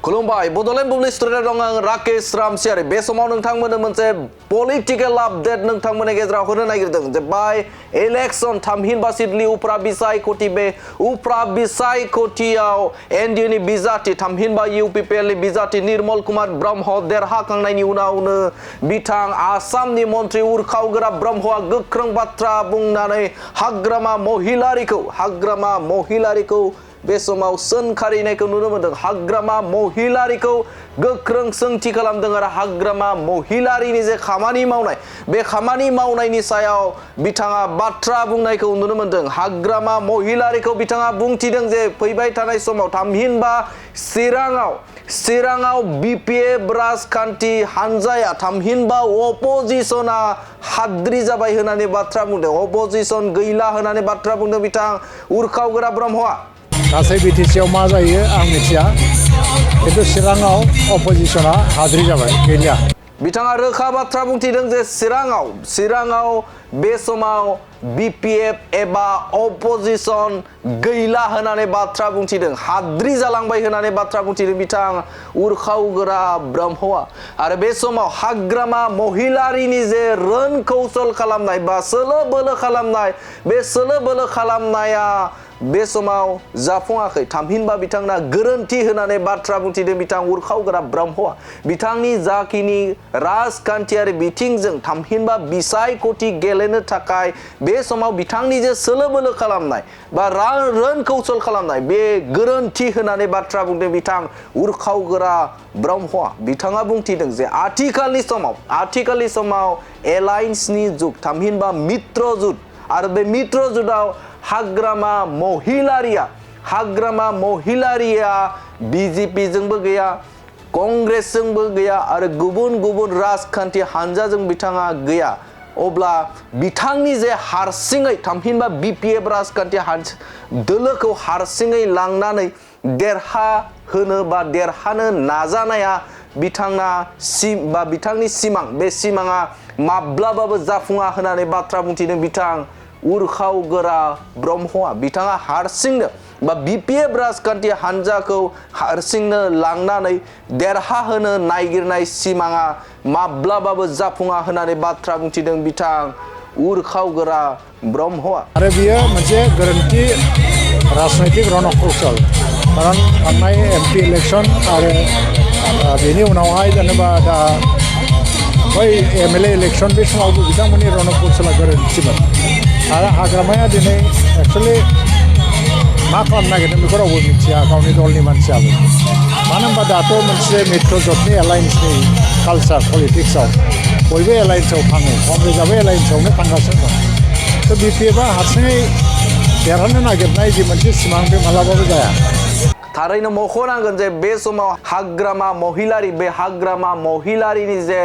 खुलुमबाय बड'लेण्ड बुब्लि स्टुडिअ'आव दं आं राकेश रामसियारि बे समाव नोंथांमोननो मोनसे पलिटिकल आपडेट नोंथांमोननि गेजेराव होनो नागिरदों जे बाय इलेक्शन थामहिनबा सिडली उफ्रा बिसायख'थि बे उफ्रा बिसायख'थियाव एनडिएनि बिजाथि थामहिनबा इउपिपिएलनि बिजाथि निर्मल कुमार ब्रह्म देरहाखांनायनि उनावनो बिथां आसामनि मन्त्रि उरखावगोरा ब्रह्मआ गोख्रों बाथ्रा बुंनानै हाग्रामा महिलारिखौ बे समाव सोंखारिनायखौ नुनो मोनदों। हाग्रामा महिलारिखौ गोख्रों सोंथि खालामदों आरो हाग्रामा महिलारिनि जे खामानि मावनाय बे खामानि मावनायनि सायाव बिथाङा बाथ्रा बुंनायखौ नुनो मोनदों। हाग्रामा महिलारिखौ बिथाङा बुंथिदों जे फैबाय थानाय समाव थामहिनबा चिराङाव बिपिएफ राजखान्थि हानजाया थामहिनबा अपोजिशना हाद्रि जाबाय होननानै बाथ्रा बुंदों। अपोजिशन गैला होननानै बाथ्रा बुंदों बिथां उरखावगोरा ब्रह्मआ। गासै बिटिसिआव मा जायो आं मिथिया खिन्थु चिराङाव अपोजिशना हाद्रि जाबाय गैलिया। बिथाङा रोखा बाथ्रा बुंथिदों जे चिराङाव बे समाव बिपिएफ एबा अपोजिशन गैला होननानै बाथ्रा बुंथिदों। हाद्रि जालांबाय होननानै बाथ्रा बुंथिदों बिथां उरखावगोरा ब्रह्मआ। आरो बे समाव हाग्रामा महिलारिनि जे रोन कौशल खालामनाय बा सोलो बोलो खालामनाय बे सोलो बोलो खालामनाया बे समाव जाफुङाखै थामहिनबा बिथांना गोरोन्थि होननानै बाथ्रा बुंथिदों बिथां उरखावगोरा ब्रह्मआ। बिथांनि जाखिनि राजखान्थियारि बिथिंजों थामहिनबा बिसायख'थि गेलेनो थाखाय बे समाव बिथांनि जे सोलो बोलो खालामनाय बा रोन कौशल खालामनाय बे गोरोन्थि होननानै बाथ्रा बुंदों बिथां उरखावगोरा ब्रह्मआ। बिथाङा बुंथिदों जे आथिखालनि समाव एलायन्सनि जुग थामहिनबा मित्र जुग आरो बे मित्र जुगाव हाग्रामा महिलारिया बिजेपिजोंबो गैया कंग्रेसजोंबो गैया आरो गुबुन राजखान्थि हानजाजों बिथाङा गैया। अब्ला बिथांनि जे हारसिङै थामहिनबा बिपिएफ राजखान्थि दोलोखौ हारसिङै लांनानै देरहानो नाजानाया बिथांनि सिमां बे सिमाङा माब्लाबाबो जाफुङा होननानै बाथ्रा बुंथिदों बिथां उरखावगोरा ब्रह्मआ। बिथाङा हारसिंनो बा बिपिएफ राजखान्थि हानजाखौ हारसिंनो लांनानै देरहाहोनो नागिरनाय सिमाङा माब्लाबाबो जाफुङा होननानै बाथ्रा बुंथिदों बिथां उरखावगोरा ब्रह्मआ। आरो बियो मोनसे गोरोन्थि राजनैतिक रणकौशल खारन थांनाय एमपि इलेक्शन आरो बेनि उनावहाय जेनेबा दा बै एमएलए इलेक्शन बे समावबो बिथांमोननि रणकौशला गोरोन्थिमोन। आरो हाग्रामाया दिनै एक्सुवेलि मा खालामनो नागिरदों बेखौ रावबो मिथिया गावनि दलनि मानसियाबो। मानो होनबा दाथ' मोनसे मित्र जथनि एलायन्सनि कालचार पलिटिक्सआव बयबो एलायन्सआव थाङो कंग्रेसआबो एलायन्सआवनो थांगासिनो दं। थ' बिपिएफआ हारसिङै देरहानो नागिरनाय जि मोनसे सिमां बे मालाबाबो जाया। थारैनो मख'नांगोन जे बे समाव हाग्रामा महिलारिनि जे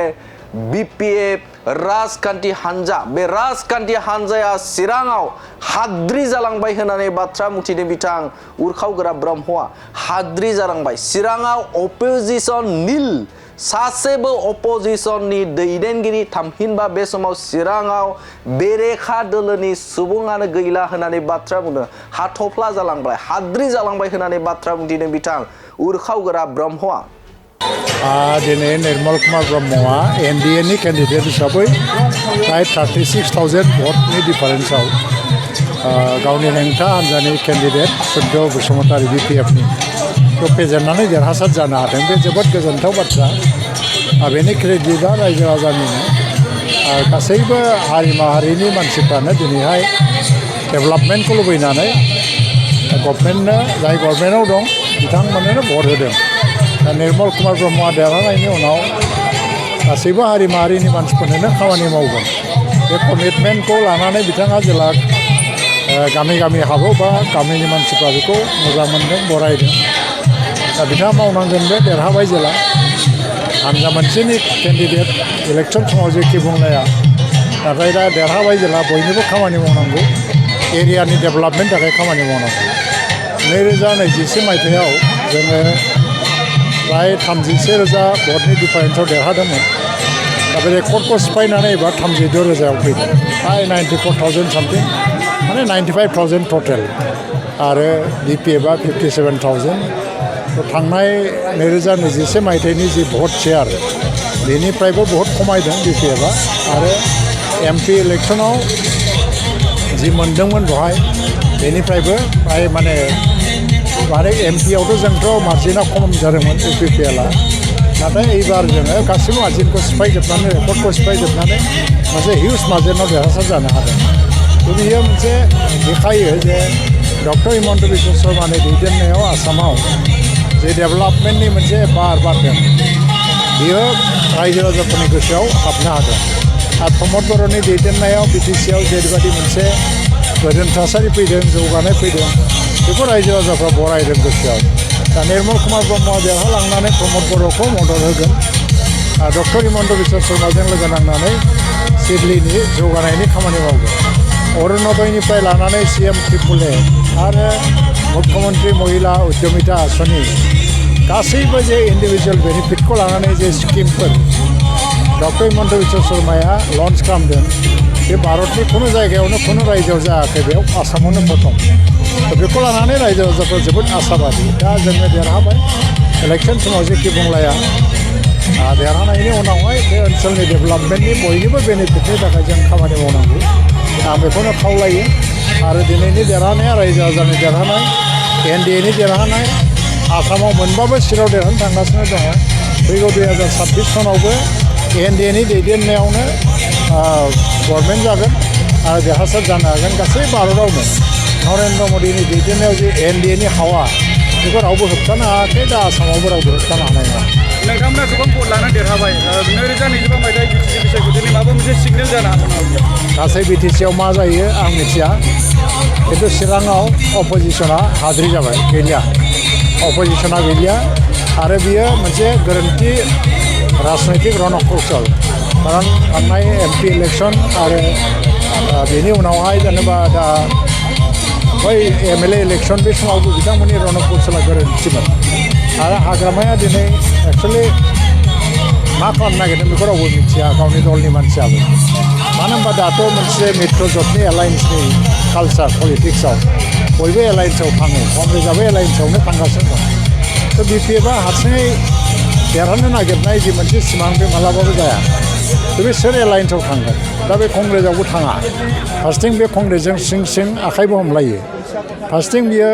बिपिएफ राजखान्थि हानजा बे राजखान्थि हानजाया चिराङाव हाद्रि जालांबाय होननानै बाथ्रा बुंथिदों बिथां उरखावगोरा ब्रह्मआ। हाद्रि जालांबाय चिराङाव अपोजिशन निल सासेबो अपोजिशननि दैदेनगिरि थामहिनबा बे समाव चिराङाव बेरेखा दोलोनि सुबुङानो गैला होननानै बाथ्रा बुंदों। हाथफ्ला जालांबाय हाद्रि जालांबाय होननानै बाथ्रा बुंथिदों बिथां उरखावगोरा ब्रह्मआ। दिनै निर्मल कुमार ब्रह्मआ एनडिएनि केन्डिडेट हिसाबै प्राय 36,000 भटनि डिफारेन्सआव गावनि हेंथा हान्जानि केन्डिडेट सुद्ध बसुमतारी बिपिएफनि फेजेननानै देरहासार जानो हादों। बे जोबोद गोजोनथाव बाथ्रा। बेनि क्रेडिटआ रायजो राजानिनो। गासैबो हारि माहारिनि मानसिफ्रानो दिनैहाय डेभेलपमेन्टखौ लुबैनानै जाय गभर्नमेन्टआव दं बिथांमोननो भट होदों। दा निर्मल कुमार ब्रह्मआ देरहानायनि उनाव गासैबो हारि माहारिनि मानसिफोरनो खामानि मावगोन बे कमिटमेन्टखौ लानानै बिथाङा जेला गामि हाबो बा गामिनि मानसिफ्रा बेखौ मोजां मोनदों बरायदों। दा बिथाङा मावनांगोन बे देरहाबाय जेला हानजा मोनसेनि केन्डिडेट इलेक्शन समाव जेखि बुंलाया नाथाय दा देरहाबाय जेला बयनिबो खामानि मावनांगौ एरियानि डेभेलपमेन्टनि थाखाय खामानि मावनांगौ। 2021 मायथाइयाव जोङो प्राय 31,000 भटनि डिफारेन्सआव देरहादोंमोन। दा बे रेकर्डखौ सिफायनानै एबा 36,000 फैदों। प्राय 94,000 सामथिं माने 95,000 टटेल आरो बिपिएफआ 57,000 थांनाय 2021 मायथाइनि जि भट शेयार बेनिफ्रायबो बहुत खमायदों बिपिएफआ आरो एमपि इलेक्सनाव जि मोनदोंमोन बेवहाय बेनिफ्रायबो फ्राय माने एमपिआवथ' जोंथ' मार्जिना खम जादोंमोन इउपिपिएलआ नाथाय एबार जोङो गासिबो मार्जिनखौ सिफायजोबनानै रेकर्डखौ सिफायजोबनानै मोनसे हिउज मार्जिनाव देरहासार जानो हादों बियो मोनसे देखायो जे डक्टर हिमन्त बिश्व शर्मानि दैदेननायाव आसामाव जे डेभेलपमेन्टनि मोनसे बार बारदों बियो रायजो राजाफोरनि गोसोआव हाबनो हादों आरो प्रमद बर'नि दैदेननायाव बिटिसिआव जेरैबायदि मोनसे गोजोन थासारि फैदों जौगानाय फैदों बेखौ रायजो राजाफ्रा बरायदों गोसोआव दा निर्मल कुमार ब्रह्मआ देरहालांनानै प्रमद बर'खौ मदद होगोन डक्टर हिमन्त बिश्व शर्माजों लोगो नांनानै सिडलिनि जौगानायनि खामानि मावगोन अरुणोदयनिफ्राय लानानै CM त्रिपुले आरो मुख्यमन्त्रि महिला उद्यमिता आसनि गासैबो जे इन्डिभिजुवेल बेनिफिटखौ लानानै जे स्किमफोर डक्टर हिमन्त बिश्व शर्माया लन्च खालामदों बे भारतनि खुनु जायगायावनो खुनु रायजोआव जायाखै बेयाव आसामावनो प्रथम बेखौ लानानै रायजो राजाफ्रा जोबोद आसाबादि दा जोङो देरहाबाय इलेक्सन समाव जेखि बुंलाया देरहानायनि उनावहाय बे ओनसोलनि डेभेलपमेन्टनि बयनिबो बेनिफिटनि थाखाय जों खामानि मावनांगौ आं बेखौनो खावलायो आरो दिनैनि देरहानाया रायजो राजानि देरहानाय NDAनि देरहानाय आसामाव मोनबाबो सिटआव देरहानो थांगासिनो दङ फैगौ 2026 सनावबो NDAनि दैदेननायावनो गभर्नमेन्ट जागोन आरो देरहासार जानो हागोन गासै भारतआवनो नरेन्द्र मदिनि दैदेननायाव जे NDAनि हावा बेखौ रावबो होबथानो हायाखै दा आसामावबो रावबो होबथानो हानाय नङा नोंथांमोना गोबां भट लानानै देरहाबाय 2025 मायथाइ बिटिसि बिसायख'थिनि माबा मोनसे सिगनेल जानो हागौ नामा गासै बिटिसिआव मा जायो आं मिथिया खिन्थु चिराङाव अपोजिसना हाद्रि जाबाय गैलिया अपोजिसना गैलिया आरो बियो मोनसे गोरोन्थि राजनैतिक रणकौशल खारन थांनाय MP इलेक्सन आरो बेनि उनावहाय जेनेबा दा बै MLA इलेक्सन बे समावबो बिथांमोननि रणकौशला गोरोन्थिमोन आरो हाग्रामाया दिनै एक्सुवेलि मा खालामनो नागिरदों बेखौ रावबो मिथिया गावनि दलनि मानसियाबो मानो होनबा दाथ' मोनसे मित्र जथनि एलायन्सनि कालचार पलिटिक्सआव बयबो एलायन्सआव थाङो कंग्रेसआबो एलायन्सआवनो थांगासिनो दं थ' बिपिएफआ हारसिङै देरहानो नागिरनाय जि मोनसे सिमां बे मालाबाबो जाया बे सोर एलायन्सआव थांगोन दा बे कंग्रेसआवबो थाङा फार्स्टिं बे कंग्रेसजों सिं सिं आखाइबो हमलायो फार्स्टिं बियो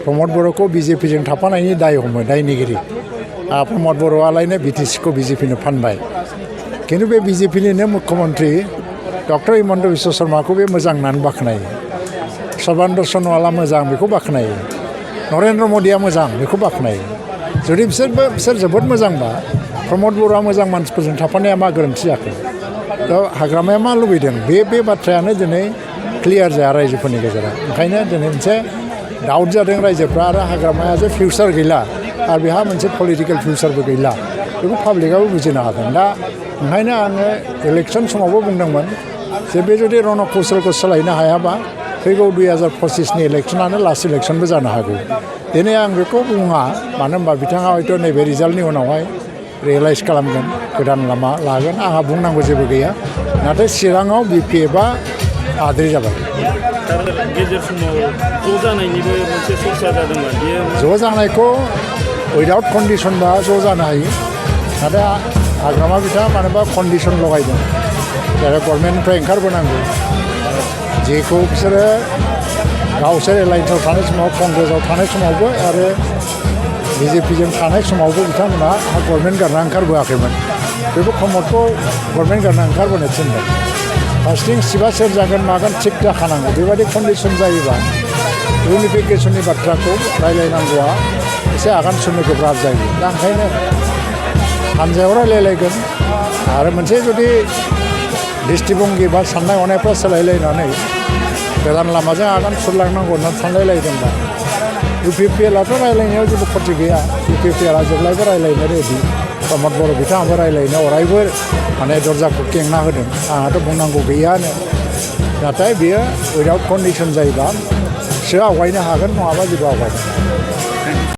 प्रमद बर'खौ BJPजों थाफानायनि दाय हमो दायनिगिरि प्रमद बर'आलायनो बिटिसिखौ BJPनो फानबाय खिन्थु बे BJPनिनो मुख्यमन्त्रि डक्टर हिमन्त बिश्व शर्माखौ बे मोजां होननानै बाख्नायो सर्बानन्द सन'वाला मोजां बेखौ बाख्नायो नरेन्द्र मदिया मोजां बेखौ बाख्नायो जुदि बिसोर जोबोद मोजांबा प्रमद बर'आ मोजां मानसिफोरजों थाफानाया मा गोरोन्थि जाखो दा हाग्रामाया मा लुबैदों बे बाथ्रायानो दिनै क्लियार जाया रायजोफोरनि गेजेराव ओंखायनो दिनै मोनसे डाउट जादों रायजोफ्रा आरो हाग्रामाया जे फिउचार गैला आरो बेहा मोनसे पलिटिकेल फिउचारबो गैला बेखौ पाब्लिकआबो बुजिनो हादों दा ओंखायनो आङो इलेक्सन समावबो बुंदोंमोन जे बे जुदि रणकौशलखौ सोलायनो हायाबा फैगौ 2025नि इलेक्सनानो लास्ट इलेक्सनबो जानो हागौ दिनै आं बेखौ बुङा मानो होनबा बिथाङा हयथ' नैबे रिजाल्टनि उनावहाय रियेलाइज खालामगोन गोदान लामा लागोन आंहा बुंनांगौ जेबो गैया नाथाय चिराङाव बिपिएफआ हाद्रि जाबाय गेजेर समाव ज' जानायनिबो मोनसे चर्चा जादोंमोन बेयो ज' जानायखौ उइदाउट कन्डिसनबा ज' जानो हायो नाथाय हाग्रामा बिथाङा मानोबा कन्डिसन लगायदों जेरै गभर्नमेन्टनिफ्राय ओंखारबोनांगौ जेखौ बिसोरो गावसोर एलायन्सआव थानाय समाव कंग्रेसआव थानाय समावबो आरो BJPजों थानाय समावबो बिथांमोना गभर्नमेन्ट गारना ओंखारबोआखैमोन बेबो प्रमदखौ गभर्नमेन्ट गारना ओंखारबोनो थिनदों फार्स्टिं सिबा सोर जागोन मागोन थिग जाखानांगौ बेबायदि कन्डिसन जायोबा इउनिफिकेसननि बाथ्राखौ रायलायनांगौआ एसे आगान सुरनो गोब्राब जायो दा ओंखायनो हानजायाव रायलायलायगोन आरो मोनसे जुदि दृष्टिभंगि बा साननाय हनायफ्रा सोलायलायनानै गोदान लामाजों आगान सुरलांनांगौ होननानै सानलायलायदोंबा UPPLआथ' रायलायनायाव जेबो खथि गैया UPPLआ जेब्लायबो रायलायनो रेडि प्रमद बर' बिथाङाबो रायलायनो अरायबो माने दरजाखौ खेंना होदों आंहाथ' बुंनांगौ गैयानो नाथाय बियो उइदाउट कन्डिसन जायोबा सो आवगायनो हागोन नङाबा जेबो आवगायनो